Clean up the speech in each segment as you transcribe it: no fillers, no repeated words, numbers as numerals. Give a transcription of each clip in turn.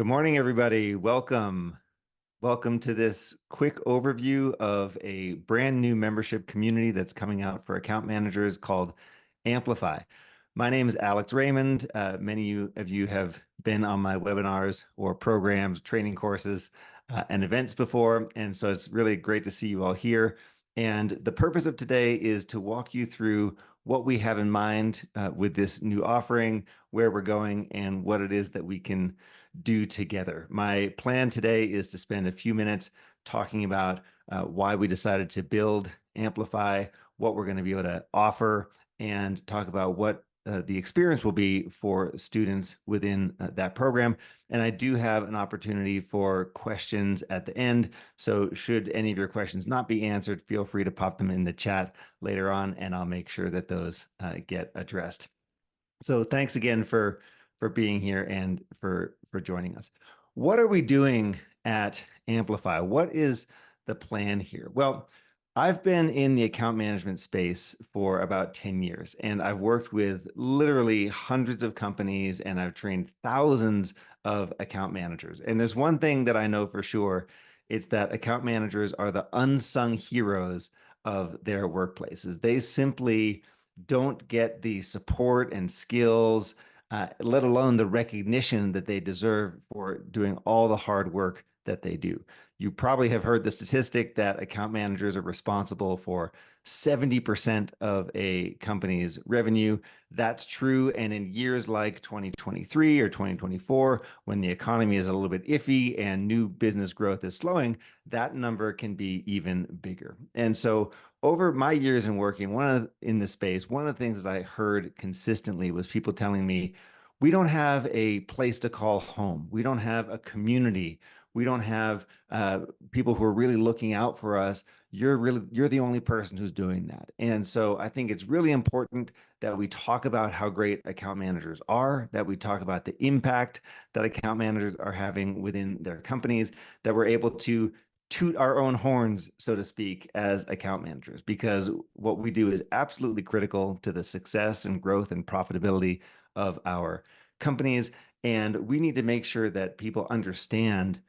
Good morning, everybody. Welcome. Welcome to this quick overview of a brand new membership community that's coming out for account managers called Amplify. My name is Alex Raymond. Many of you have been on my webinars or programs, training courses, and events before. And so it's really great to see you all here. And the purpose of today is to walk you through what we have in mind with this new offering, where we're going, and what it is that we can do together. My plan today is to spend a few minutes talking about why we decided to build Amplify, what we're going to be able to offer, and talk about what the experience will be for students within that program. And I do have an opportunity for questions at the end. So should any of your questions not be answered, feel free to pop them in the chat later on, and I'll make sure that those get addressed. So thanks again for being here and for joining us. What are we doing at Amplify? What is the plan here? Well, I've been in the account management space for about 10 years, and I've worked with literally hundreds of companies, and I've trained thousands of account managers. And there's one thing that I know for sure, it's that account managers are the unsung heroes of their workplaces. They simply don't get the support and skills, let alone the recognition that they deserve for doing all the hard work that they do. You probably have heard the statistic that account managers are responsible for 70% of a company's revenue. That's true. And in years like 2023 or 2024, when the economy is a little bit iffy and new business growth is slowing, that number can be even bigger. And so over my years in working in this space, one of the things that I heard consistently was people telling me, we don't have a place to call home. We don't have a community. We don't have people who are really looking out for us. You're the only person who's doing that. And so I think it's really important that we talk about how great account managers are, that we talk about the impact that account managers are having within their companies, that we're able to toot our own horns, so to speak, as account managers, because what we do is absolutely critical to the success and growth and profitability of our companies. And we need to make sure that people understand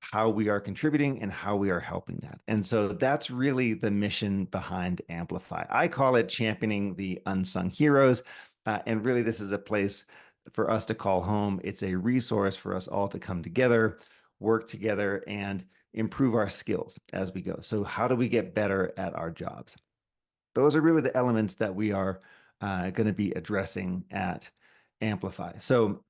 how we are contributing and how we are helping that. And so that's really the mission behind Amplify. I call it championing the unsung heroes. And really, this is a place for us to call home. It's a resource for us all to come together, work together, and improve our skills as we go. So how do we get better at our jobs? Those are really the elements that we are going to be addressing at Amplify. So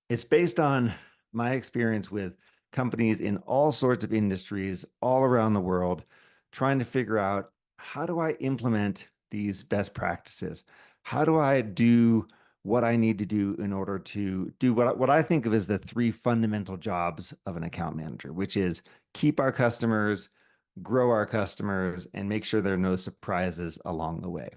it's based on my experience with companies in all sorts of industries all around the world, trying to figure out, how do I implement these best practices? How do I do what I need to do in order to do what I think of as the three fundamental jobs of an account manager, which is keep our customers, grow our customers, and make sure there are no surprises along the way.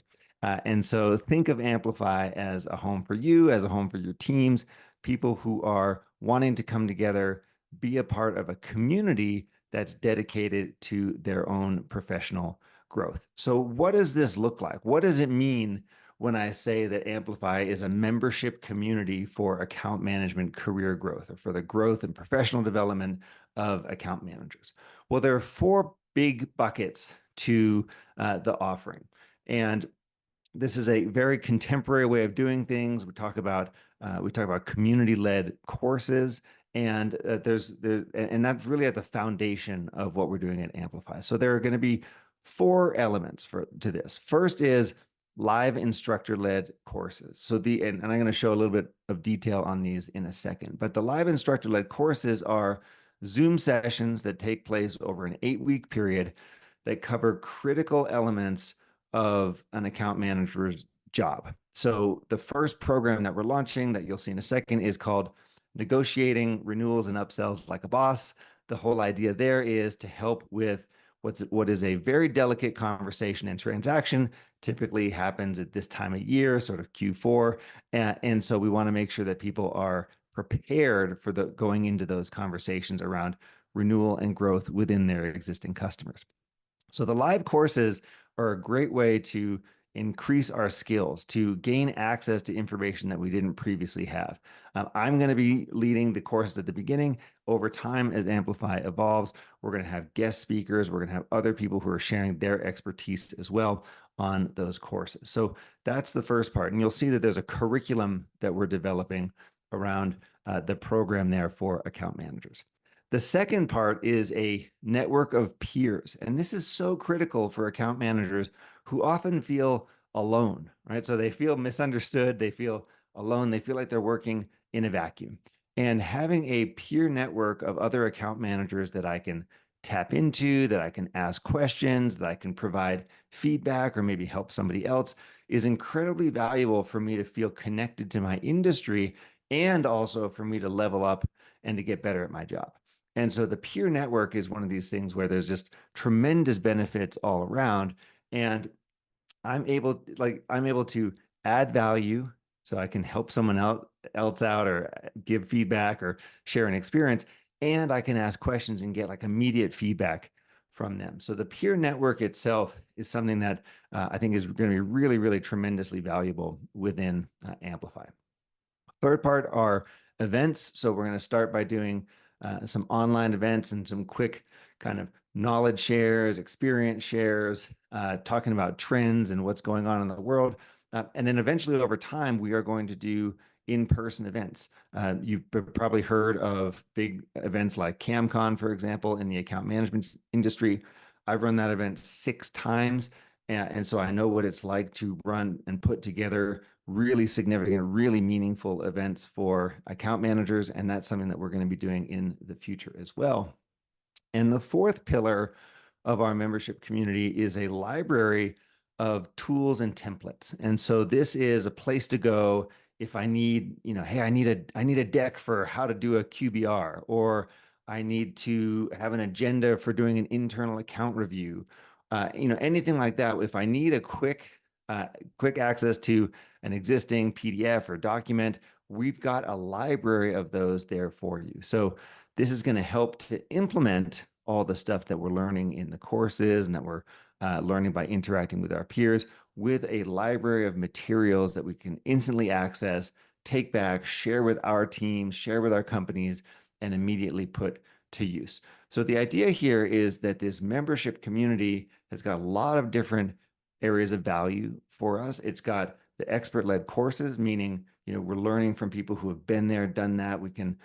And so think of Amplify as a home for you, as a home for your teams, people who are wanting to come together, be a part of a community that's dedicated to their own professional growth. So what does this look like? What does it mean when I say that Amplify is a membership community for account management career growth, or for the growth and professional development of account managers? Well, there are four big buckets to the offering. And this is a very contemporary way of doing things. We talk about community-led courses, and that's really at the foundation of what we're doing at Amplify. So there are going to be four elements to this. First is live instructor-led courses. So and I'm going to show a little bit of detail on these in a second. But the live instructor-led courses are Zoom sessions that take place over an 8-week period that cover critical elements of an account manager's job. So the first program that we're launching, that you'll see in a second, is called Negotiating Renewals and Upsells Like a Boss. The whole idea there is to help with what is a very delicate conversation and transaction, typically happens at this time of year, sort of Q4. And so we want to make sure that people are prepared for going into those conversations around renewal and growth within their existing customers. So the live courses are a great way to increase our skills, to gain access to information that we didn't previously have. I'm going to be leading the courses at the beginning. Over time, as Amplify evolves, we're going to have guest speakers. We're going to have other people who are sharing their expertise as well on those courses. So that's the first part. And you'll see that there's a curriculum that we're developing around the program there for account managers. The second part is a network of peers. And this is so critical for account managers who often feel alone, right? So they feel misunderstood, they feel alone, they feel like they're working in a vacuum. And having a peer network of other account managers that I can tap into, that I can ask questions, that I can provide feedback or maybe help somebody else is incredibly valuable for me to feel connected to my industry and also for me to level up and to get better at my job. And so the peer network is one of these things where there's just tremendous benefits all around. And I'm able to add value so I can help someone else out or give feedback or share an experience. And I can ask questions and get like immediate feedback from them. So the peer network itself is something that I think is going to be really, really tremendously valuable within Amplify. Third part are events. So we're going to start by doing some online events and some quick kind of knowledge shares, experience shares, talking about trends and what's going on in the world. And then eventually over time, we are going to do in-person events. You've probably heard of big events like CamCon, for example, in the account management industry. I've run that event 6 times. And so I know what it's like to run and put together really significant, really meaningful events for account managers. And that's something that we're going to be doing in the future as well. And the fourth pillar of our membership community is a library of tools and templates. And so this is a place to go if I need, hey, I need a deck for how to do a QBR, or I need to have an agenda for doing an internal account review, anything like that. If I need a quick access to an existing PDF or document, we've got a library of those there for you. So this is going to help to implement all the stuff that we're learning in the courses and that we're learning by interacting with our peers with a library of materials that we can instantly access, take back, share with our team, share with our companies, and immediately put to use. So the idea here is that this membership community has got a lot of different areas of value for us. It's got the expert-led courses, meaning we're learning from people who have been there, done that. We can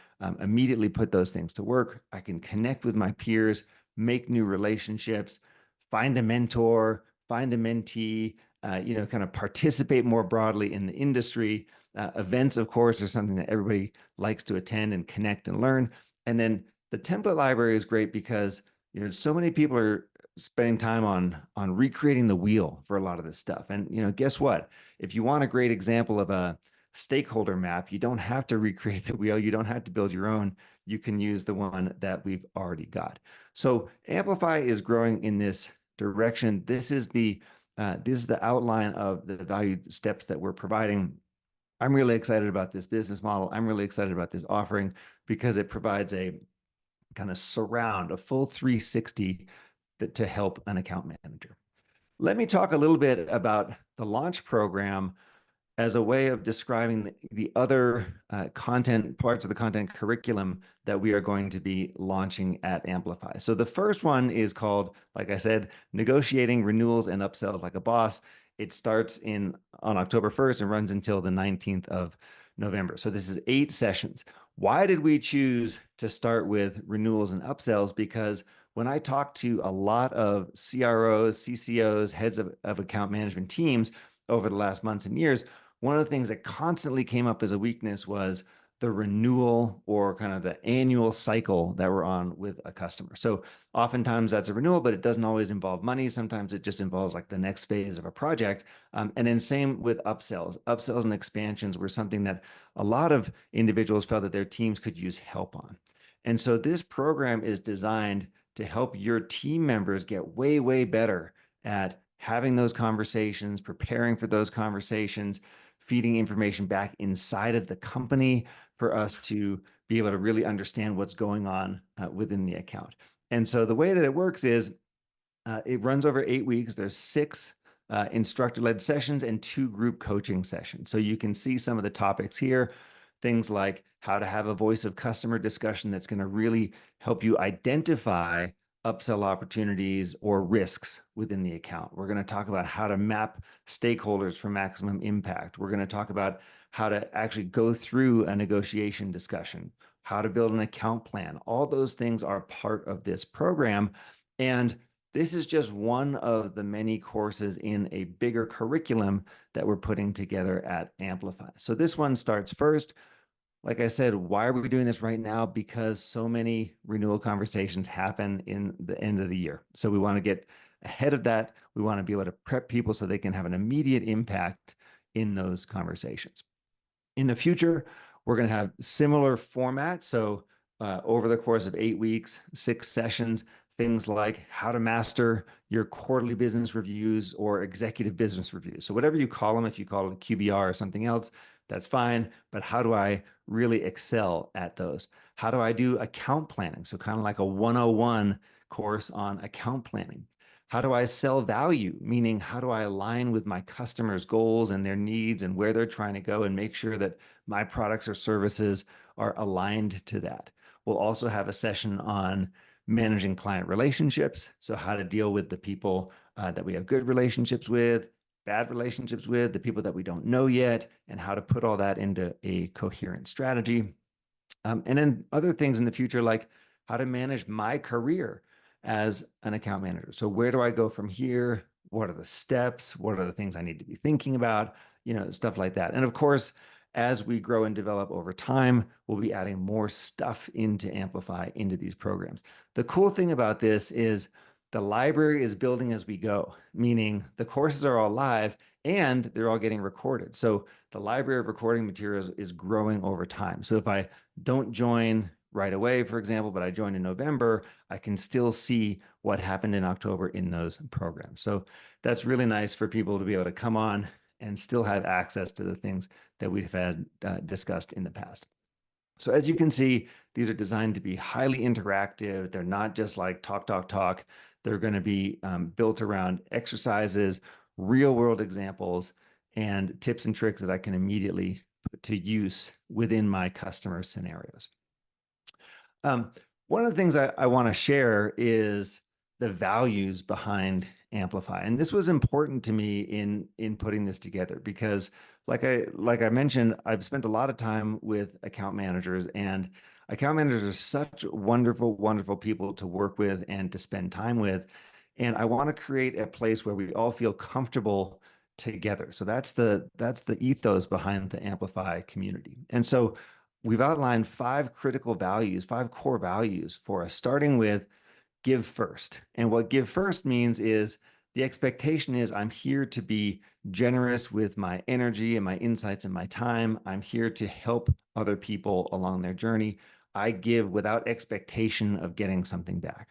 immediately put those things to work. I can connect with my peers, make new relationships, find a mentor, find a mentee, kind of participate more broadly in the industry. Events, of course, are something that everybody likes to attend and connect and learn. And then the template library is great because so many people are spending time on recreating the wheel for a lot of this stuff. And guess what? If you want a great example of a stakeholder map, you don't have to recreate the wheel. You don't have to build your own. You can use the one that we've already got. So Amplify is growing in this direction. This is the outline of the value steps that we're providing. I'm really excited about this business model. I'm really excited about this offering because it provides a kind of surround, a full 360 to help an account manager. Let me talk a little bit about the launch program as a way of describing the other content parts of the content curriculum that we are going to be launching at Amplify. So the first one is called, like I said, Negotiating Renewals and Upsells Like a Boss. It starts on October 1st and runs until the 19th of November. So this is 8 sessions. Why did we choose to start with renewals and upsells? Because when I talk to a lot of CROs, CCOs, heads of account management teams over the last months and years, one of the things that constantly came up as a weakness was the renewal or kind of the annual cycle that we're on with a customer. So oftentimes that's a renewal, but it doesn't always involve money. Sometimes it just involves like the next phase of a project. And then same with upsells. Upsells and expansions were something that a lot of individuals felt that their teams could use help on. And so this program is designed to help your team members get way, way better at having those conversations, preparing for those conversations, feeding information back inside of the company for us to be able to really understand what's going on within the account. And so the way that it works is it runs over 8 weeks. There's 6 instructor-led sessions and 2 group coaching sessions. So you can see some of the topics here, things like how to have a voice of customer discussion that's going to really help you identify upsell opportunities or risks within the account. We're going to talk about how to map stakeholders for maximum impact. We're going to talk about how to actually go through a negotiation discussion, how to build an account plan. All those things are part of this program. And this is just one of the many courses in a bigger curriculum that we're putting together at Amplify. So this one starts first. Like I said, why are we doing this right now? Because so many renewal conversations happen in the end of the year. So we want to get ahead of that. We want to be able to prep people so they can have an immediate impact in those conversations. In the future, we're going to have similar format. So over the course of 8 weeks, 6 sessions, things like how to master your quarterly business reviews or executive business reviews. So whatever you call them, if you call it a QBR or something else, that's fine. But how do I really excel at those? How do I do account planning? So kind of like a 101 course on account planning. How do I sell value? Meaning, how do I align with my customers' goals and their needs and where they're trying to go and make sure that my products or services are aligned to that? We'll also have a session on managing client relationships. So how to deal with the people that we have good relationships with, bad relationships with, the people that we don't know yet, and how to put all that into a coherent strategy. And then other things in the future, like how to manage my career as an account manager. So where do I go from here? What are the steps? What are the things I need to be thinking about? Stuff like that. And of course, as we grow and develop over time, we'll be adding more stuff into Amplify, into these programs. The cool thing about this is the library is building as we go, meaning the courses are all live and they're all getting recorded. So the library of recording materials is growing over time. So if I don't join right away, for example, but I joined in November, I can still see what happened in October in those programs. So that's really nice for people to be able to come on and still have access to the things that we've had discussed in the past. So as you can see, these are designed to be highly interactive. They're not just like talk, talk, talk. They're going to be built around exercises, real world examples, and tips and tricks that I can immediately put to use within my customer scenarios. One of the things I want to share is the values behind Amplify. And this was important to me in putting this together because like I mentioned, I've spent a lot of time with account managers, and account managers are such wonderful, wonderful people to work with and to spend time with. And I want to create a place where we all feel comfortable together. So that's the ethos behind the Amplify community. And so we've outlined 5 critical values, 5 core values for us, starting with give first. And what give first means is the expectation is I'm here to be generous with my energy and my insights and my time. I'm here to help other people along their journey. I give without expectation of getting something back.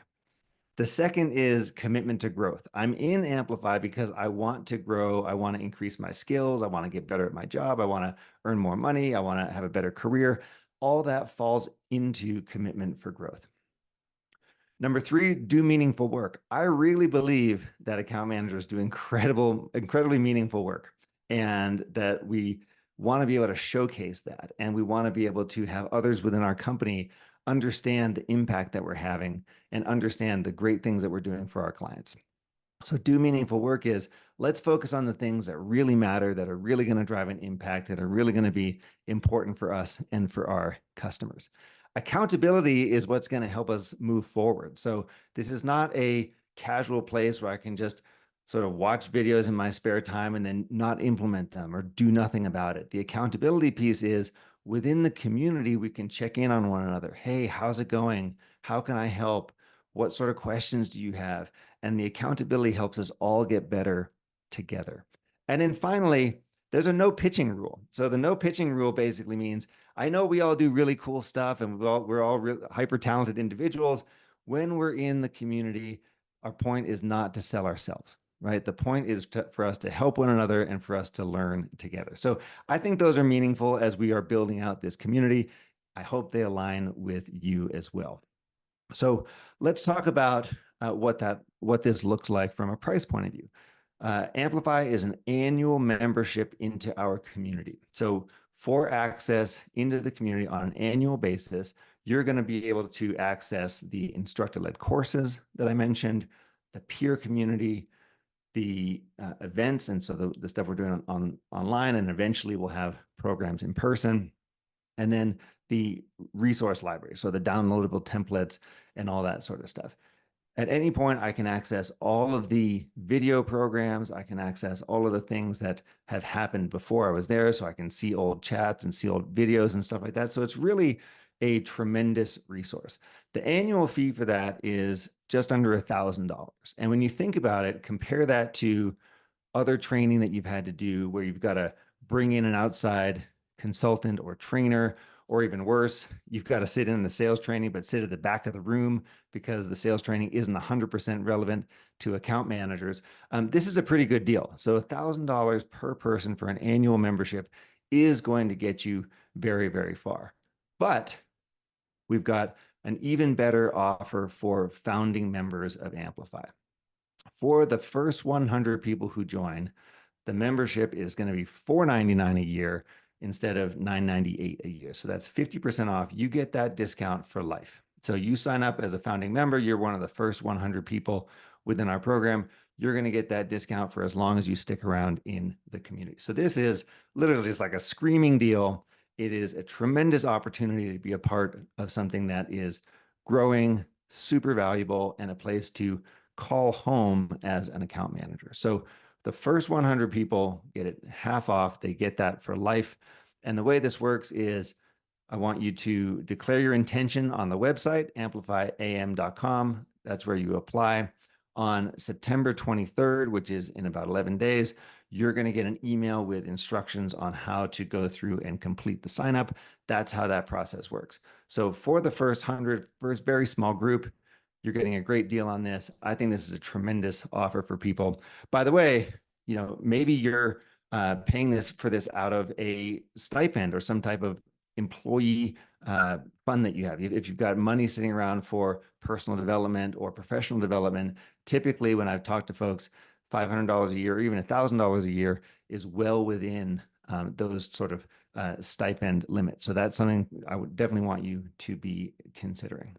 The second is commitment to growth. I'm in Amplify because I want to grow. I want to increase my skills. I want to get better at my job. I want to earn more money. I want to have a better career. All that falls into commitment for growth. Number 3, do meaningful work. I really believe that account managers do incredibly meaningful work, and that we want to be able to showcase that. And we want to be able to have others within our company understand the impact that we're having and understand the great things that we're doing for our clients. So do meaningful work is let's focus on the things that really matter, that are really going to drive an impact, that are really going to be important for us and for our customers. Accountability is what's going to help us move forward. So this is not a casual place where I can just sort of watch videos in my spare time and then not implement them or do nothing about it. The accountability piece is within the community, we can check in on one another. Hey, how's it going? How can I help? What sort of questions do you have? And the accountability helps us all get better together. And then finally, there's a no pitching rule. So the no pitching rule basically means I know we all do really cool stuff and we're all hyper talented individuals. When we're in the community, our point is not to sell ourselves, right? The point is for us to help one another and for us to learn together. So I think those are meaningful as we are building out this community. I hope they align with you as well. So let's talk about what this looks like from a price point of view. Amplify is an annual membership into our community. So for access into the community on an annual basis, you're going to be able to access the instructor-led courses that I mentioned, the peer community, the events, and so the stuff we're doing on online, and eventually we'll have programs in person, and then the resource library, so the downloadable templates and all that sort of stuff. At any point, I can access all of the video programs. I can access all of the things that have happened before I was there. So I can see old chats and see old videos and stuff like that. So it's really a tremendous resource. The annual fee for that is just under $1,000. And when you think about it, compare that to other training that you've had to do where you've got to bring in an outside consultant or trainer, or even worse, you've got to sit in the sales training, but sit at the back of the room because the sales training isn't 100% relevant to account managers. This is a pretty good deal. So $1,000 per person for an annual membership is going to get you very, very far. But we've got an even better offer for founding members of Amplify. For the first 100 people who join, the membership is going to be $499 a year instead of $998 a year. So that's 50% off. You get that discount for life. So you sign up as a founding member, you're one of the first 100 people within our program. You're going to get that discount for as long as you stick around in the community. So this is literally just like a screaming deal. It is a tremendous opportunity to be a part of something that is growing, super valuable, and a place to call home as an account manager. So the first 100 people get it half off. They get that for life. And the way this works is I want you to declare your intention on the website, amplifyam.com. That's where you apply. On September 23rd, which is in about 11 days, you're going to get an email with instructions on how to go through and complete the sign up. That's how that process works. So for the first 100, first very small group, you're getting a great deal on this. I think this is a tremendous offer for people. By the way, maybe you're paying for this out of a stipend or some type of employee fund that you have. If you've got money sitting around for personal development or professional development, typically when I've talked to folks, $500 a year or even $1,000 a year is well within those sort of stipend limits. So that's something I would definitely want you to be considering.